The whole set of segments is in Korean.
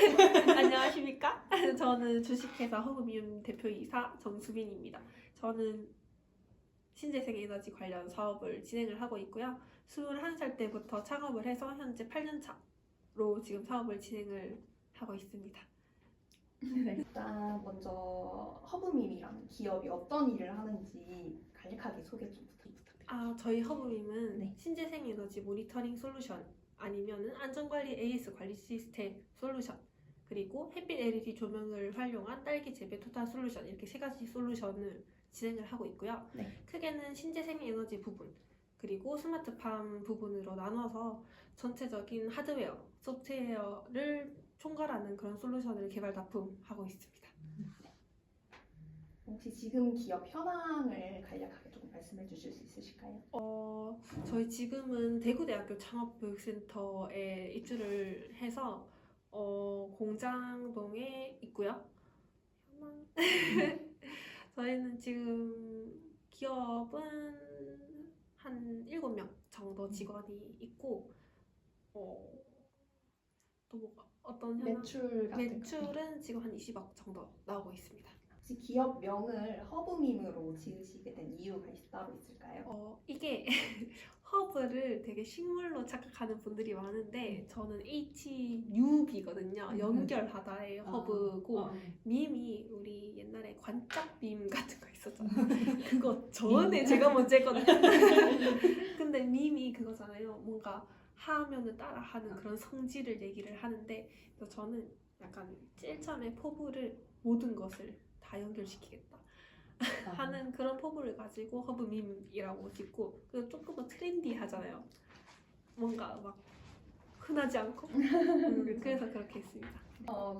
안녕하십니까? 저는 주식회사 허브미움 대표이사 정수빈입니다. 저는 신재생 에너지 관련 사업을 진행을 하고 있고요. 21살 때부터 창업을 해서 현재 8년 차로 지금 사업을 진행을 하고 있습니다. 일단 먼저 허브밈이라는 기업이 어떤 일을 하는지 간략하게 소개 좀 부탁드립니다. 저희 허브밈은 네. 신재생 에너지 모니터링 솔루션 아니면은 안전관리 AS 관리 시스템 솔루션 그리고 햇빛 LED 조명을 활용한 딸기 재배 토탈 솔루션 이렇게 세 가지 솔루션을 진행을 하고 있고요. 네. 크게는 신재생 에너지 부분 그리고 스마트팜 부분으로 나눠서 전체적인 하드웨어, 소프트웨어를 총괄하는 그런 솔루션을 개발 납품하고 있습니다. 혹시 지금 기업 현황을 간략하게 조금 말씀해 주실 수 있으실까요? 저희 지금은 대구대학교 창업교육센터에 입주를 해서 공장동에 있고요. 저희는 지금 기업은 한 7명 정도 직원이 있고 또 뭐가 어떤 현황? 매출 같은 거. 매출은 지금 한 20억 정도 나오고 있습니다. 혹시 기업명을 허브밈으로 지으시게 된 이유가 따로 있을까요? 이게 허브를 되게 식물로 착각하는 분들이 많은데 저는 HUB거든요. 연결하다의 허브고 밈이 우리 옛날에 관짝밈 같은 거 있었잖아요. 그거 전에 제가 먼저 했거든요. 근데 밈이 그거잖아요. 뭔가 하면은 따라하는 그런 성질을 얘기를 하는데 그래서 저는 약간 제일 처음에 포부를 모든 것을 다 연결시키겠다 하는 그런 포부를 가지고 허브밈이라고 짓고 그래서 조금 더 트렌디하잖아요. 뭔가 막 흔하지 않고 그래서 그렇게 했습니다.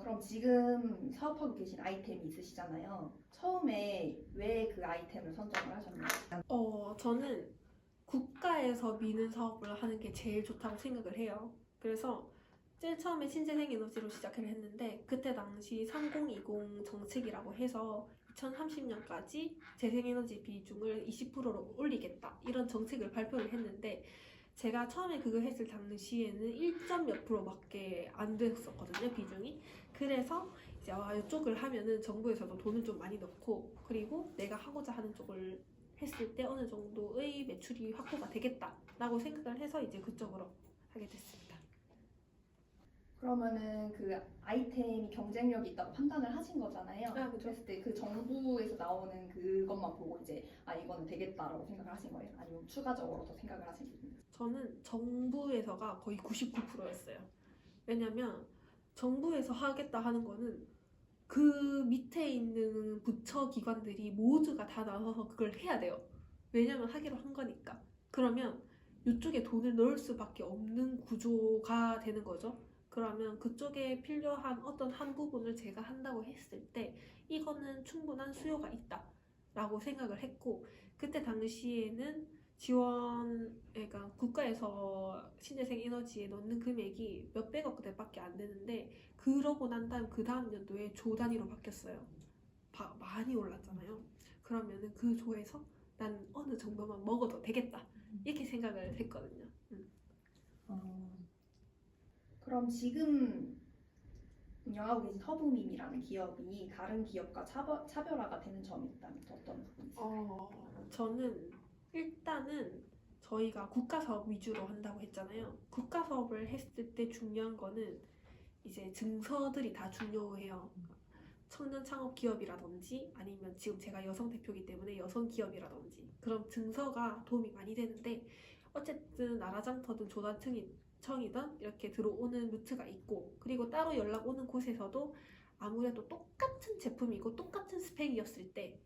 그럼 지금 사업하고 계신 아이템이 있으시잖아요. 처음에 왜 그 아이템을 선정을 하셨나요? 저는 국가에서 미는 사업을 하는 게 제일 좋다고 생각을 해요. 그래서 제일 처음에 신재생 에너지로 시작을 했는데 그때 당시 3020 정책이라고 해서 2030년까지 재생에너지 비중을 20%로 올리겠다 이런 정책을 발표를 했는데 제가 처음에 그거 했을 당시에는 1몇 %밖에 안 됐었거든요 비중이. 그래서 이제 이쪽을 하면은 정부에서도 돈을 좀 많이 넣고 그리고 내가 하고자 하는 쪽을 했을 때 어느 정도의 매출이 확보가 되겠다라고 생각을 해서 이제 그쪽으로 하게 됐습니다. 그러면은 그 아이템이 경쟁력이 있다고 판단을 하신 거잖아요. 그죠. 그랬을 때 그 정부에서 나오는 그것만 보고 이제 이거는 되겠다라고 생각을 하신 거예요? 아니면 추가적으로 더 생각을 하신 거예요? 저는 정부에서가 거의 99%였어요. 왜냐면 정부에서 하겠다 하는 거는 그 밑에 있는 부처 기관들이 모두가 다 나서서 그걸 해야 돼요. 왜냐면 하기로 한 거니까. 그러면 이쪽에 돈을 넣을 수밖에 없는 구조가 되는 거죠. 그러면 그쪽에 필요한 어떤 한 부분을 제가 한다고 했을 때 이거는 충분한 수요가 있다라고 생각을 했고 그때 당시에는 그러니까 국가에서 신재생 에너지에 넣는 금액이 몇백억 대밖에 안 되는데 그러고 난 다음 그 다음 연도에 조 단위로 바뀌었어요. 많이 올랐잖아요. 그러면은 그 조에서 난 어느 정도만 먹어도 되겠다 이렇게 생각을 했거든요. 그럼 지금 운영하고 계신 허브밈이라는 기업이 다른 기업과 차별화가 되는 점이 있다면 또 어떤 부분이 있을까요? 저는 일단은 저희가 국가 사업 위주로 한다고 했잖아요. 국가 사업을 했을 때 중요한 거는 이제 증서들이 다 중요해요. 청년 창업 기업이라든지 아니면 지금 제가 여성 대표이기 때문에 여성 기업이라든지 그런 증서가 도움이 많이 되는데 어쨌든 나라장터든 조단청이든 이렇게 들어오는 루트가 있고 그리고 따로 연락 오는 곳에서도 아무래도 똑같은 제품이고 똑같은 스펙이었을 때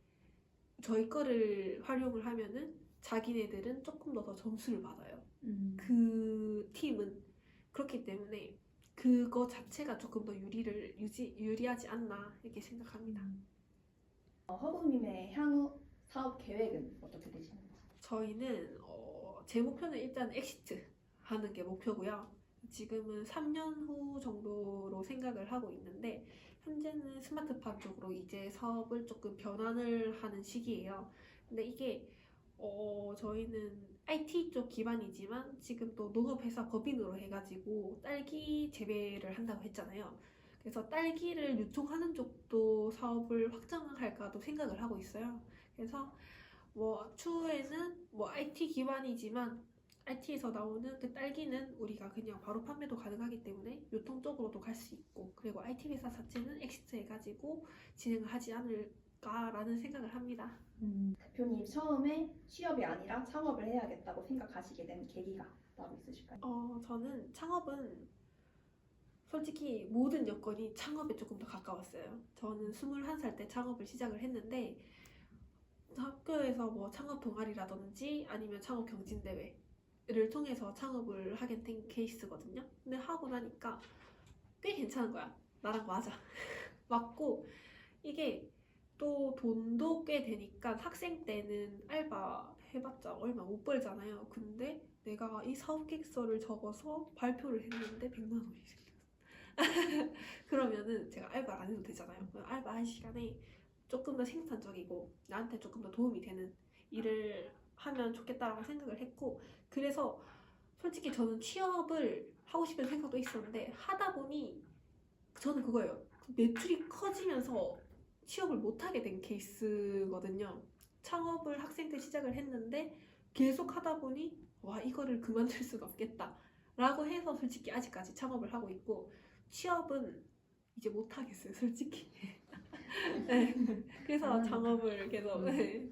저희 거를 활용을 하면은 자기네들은 조금 더 점수를 받아요. 그 팀은 그렇기 때문에 그거 자체가 조금 더 유리하지 않나 이렇게 생각합니다. 허브밈의 향후 사업 계획은 어떻게 되시나요? 저희는 제 목표는 일단 엑시트 하는 게 목표고요. 지금은 3년 후 정도로 생각을 하고 있는데 현재는 스마트팜 쪽으로 이제 사업을 조금 변환을 하는 시기예요. 근데 이게 저희는 IT 쪽 기반이지만 지금 또 농업회사 법인으로 해가지고 딸기 재배를 한다고 했잖아요. 그래서 딸기를 유통하는 쪽도 사업을 확장할까도 생각을 하고 있어요. 그래서 뭐 추후에는 뭐 IT 기반이지만 IT에서 나오는 그 딸기는 우리가 그냥 바로 판매도 가능하기 때문에 유통 쪽으로도 갈 수 있고, 그리고 IT 회사 자체는 엑시트해가지고 진행을 하지 않을까라는 생각을 합니다. 대표님 처음에 취업이 아니라 창업을 해야겠다고 생각하시게 된 계기가 따로 있으실까요? 저는 창업은 솔직히 모든 여건이 창업에 조금 더 가까웠어요. 저는 21살 때 창업을 시작을 했는데 학교에서 뭐 창업 동아리라든지 아니면 창업 경진대회를 통해서 창업을 하게 된 케이스거든요. 근데 하고 나니까 꽤 괜찮은 거야. 나랑 맞아. 맞고 이게 또 돈도 꽤 되니까 학생 때는 알바 해봤자 얼마 못 벌잖아요. 근데 내가 이 사업 계획서를 적어서 발표를 했는데 100만 원이 생겼어. 그러면은 제가 알바를 안 해도 되잖아요. 알바 한 시간에 조금 더 생산적이고 나한테 조금 더 도움이 되는 일을 하면 좋겠다라고 생각을 했고, 그래서 솔직히 저는 취업을 하고 싶은 생각도 있었는데 하다 보니 저는 그거예요. 매출이 커지면서 취업을 못하게 된 케이스거든요. 창업을 학생 때 시작을 했는데 계속 하다 보니 와, 이거를 그만둘 수가 없겠다 라고 해서 솔직히 아직까지 창업을 하고 있고, 취업은 이제 못하겠어요 솔직히. 네. 그래서 창업을 계속. 네.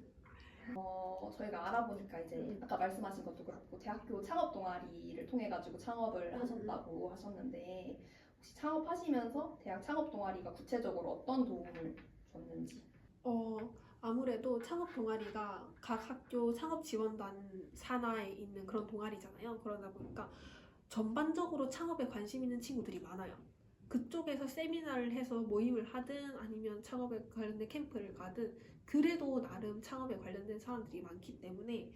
저희가 알아보니까 이제 아까 말씀하신 것도 그렇고 대학교 창업 동아리를 통해 가지고 창업을 하셨다고 하셨는데, 혹시 창업하시면서 대학 창업 동아리가 구체적으로 어떤 도움을 줬는지? 아무래도 창업 동아리가 각 학교 창업 지원단 산하에 있는 그런 동아리잖아요. 그러다 보니까 전반적으로 창업에 관심 있는 친구들이 많아요. 그쪽에서 세미나를 해서 모임을 하든 아니면 창업에 관련된 캠프를 가든 그래도 나름 창업에 관련된 사람들이 많기 때문에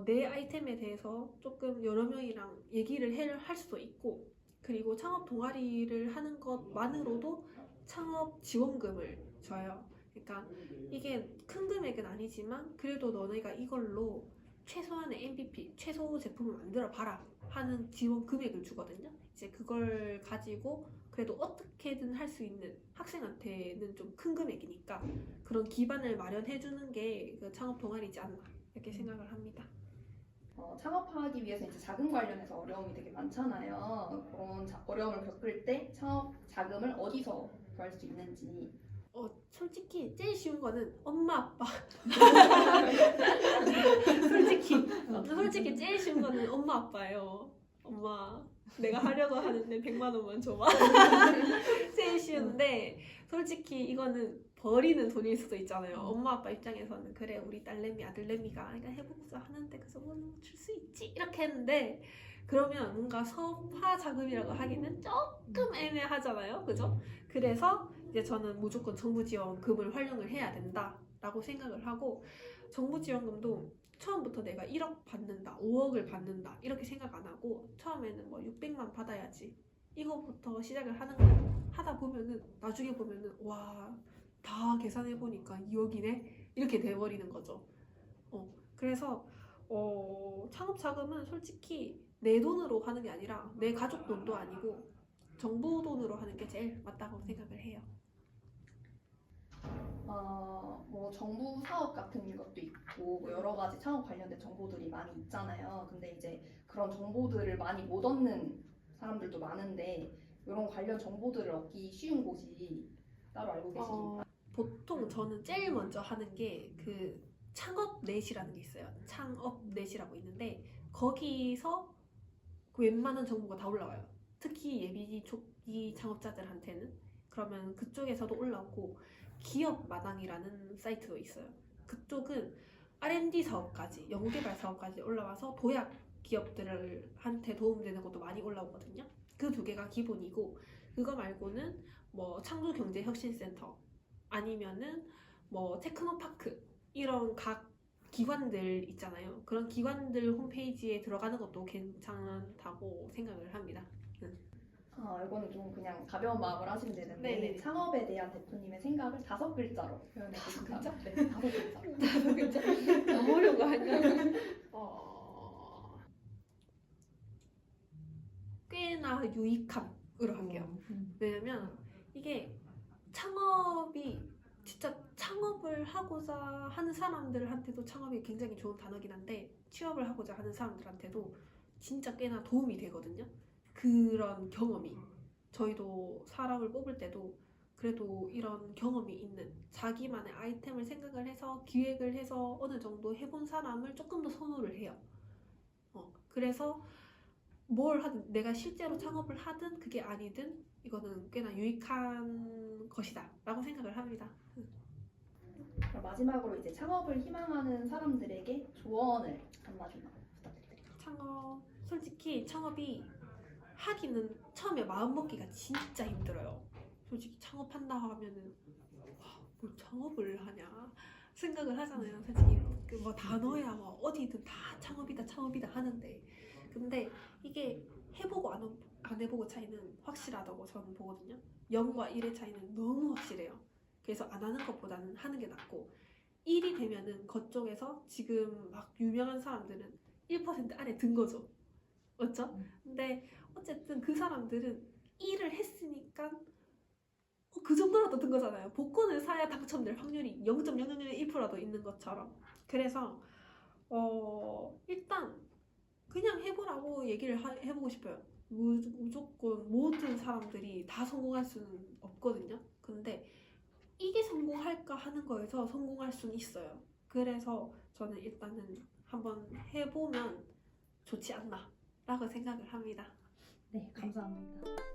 내 아이템에 대해서 조금 여러 명이랑 얘기를 할 수도 있고, 그리고 창업 동아리를 하는 것만으로도 창업 지원금을 줘요. 그러니까 이게 큰 금액은 아니지만 그래도 너네가 이걸로 최소한의 MVP, 최소 제품을 만들어 봐라 하는 지원 금액을 주거든요. 이제 그걸 가지고 그래도 어떻게든 할 수 있는 학생한테는 좀 큰 금액이니까 그런 기반을 마련해 주는 게 그 창업 동아리지 않나 이렇게 생각을 합니다. 창업하기 위해서 이제 자금 관련해서 어려움이 되게 많잖아요. 그런 어려움을 겪을 때 창업 자금을 어디서 구할 수 있는지. 솔직히 제일 쉬운 거는 엄마 아빠. 솔직히 제일 쉬운 거는 엄마 아빠예요. 엄마, 내가 하려고 하는데 100만 원만 줘봐. 제일 쉬운데 솔직히 이거는 버리는 돈일 수도 있잖아요. 엄마 아빠 입장에서는 그래 우리 딸내미 아들내미가 그러니까 해보자 하는데 그 정도는 줄 수 있지 이렇게 했는데, 그러면 뭔가 사업화 자금이라고 하기는 조금 애매하잖아요. 그죠? 그래서 이제 저는 무조건 정부 지원금을 활용을 해야 된다라고 생각을 하고, 정부 지원금도 처음부터 내가 1억 받는다, 5억을 받는다 이렇게 생각 안 하고 처음에는 뭐 600만 받아야지 이거부터 시작을 하는 거예요. 하다 보면은 나중에 보면은 와, 다 계산해 보니까 2억이네 이렇게 돼버리는 거죠. 그래서 창업 자금은 솔직히 내 돈으로 하는 게 아니라 내 가족 돈도 아니고 정부 돈으로 하는 게 제일 맞다고 생각을 해요. 뭐 정부 사업 같은 것도 있고 뭐 여러 가지 창업 관련된 정보들이 많이 있잖아요. 근데 이제 그런 정보들을 많이 못 얻는 사람들도 많은데 이런 관련 정보들을 얻기 쉬운 곳이 따로 알고 계십니까? 보통 저는 제일 먼저 하는 게 그 창업넷이라는 게 있어요. 창업넷이라고 있는데 거기서 웬만한 정보가 다 올라와요. 특히 예비 초기 창업자들한테는. 그러면 그쪽에서도 올라오고, 기업마당이라는 사이트도 있어요. 그쪽은 R&D 사업까지, 연구개발 사업까지 올라와서 도약 기업들한테 도움되는 것도 많이 올라오거든요. 그 두 개가 기본이고, 그거 말고는 뭐 창조경제혁신센터 아니면은 뭐 테크노파크 이런 각 기관들 있잖아요. 그런 기관들 홈페이지에 들어가는 것도 괜찮다고 생각을 합니다. 이거는 좀 그냥 가벼운 마음을 하시면 되는데 네네. 창업에 대한 대표님의 생각을 5글자로 표현해 주신다면? 글자? 네, 5글자. 다섯 글자? 너무 어려운 거 아니야? 꽤나 유익함. 할게요. 왜냐면 이게 창업이 진짜 창업을 하고자 하는 사람들한테도 창업이 굉장히 좋은 단어긴 한데 취업을 하고자 하는 사람들한테도 진짜 꽤나 도움이 되거든요. 그런 경험이 저희도 사람을 뽑을 때도 그래도 이런 경험이 있는 자기만의 아이템을 생각을 해서 기획을 해서 어느 정도 해본 사람을 조금 더 선호를 해요. 그래서 뭘 하든 내가 실제로 창업을 하든 그게 아니든 이거는 꽤나 유익한 것이다 라고 생각을 합니다. 그럼 마지막으로 이제 창업을 희망하는 사람들에게 조언을 한마디만 부탁드립니다. 솔직히 창업이 하기는 처음에 마음먹기가 진짜 힘들어요. 솔직히 창업한다 하면은 와, 뭘 창업을 하냐 생각을 하잖아요. 솔직히 그 뭐 단어야 뭐 어디든 다 창업이다 하는데 근데 이게 해보고 안 해보고 차이는 확실하다고 저는 보거든요. 0과 1의 차이는 너무 확실해요. 그래서 안 하는 것보다는 하는 게 낫고 1이 되면은 그쪽에서 지금 막 유명한 사람들은 1% 안에 든 거죠. 맞죠? 근데 어쨌든 그 사람들은 일을 했으니까 그 정도라도 든 거잖아요. 복권을 사야 당첨될 확률이 0.001%라도 있는 것처럼. 그래서 일단 그냥 해보라고 얘기를 해보고 싶어요. 무조건 모든 사람들이 다 성공할 수는 없거든요. 근데 이게 성공할까 하는 거에서 성공할 수는 있어요. 그래서 저는 일단은 한번 해보면 좋지 않나 라고 생각을 합니다. 네, 감사합니다.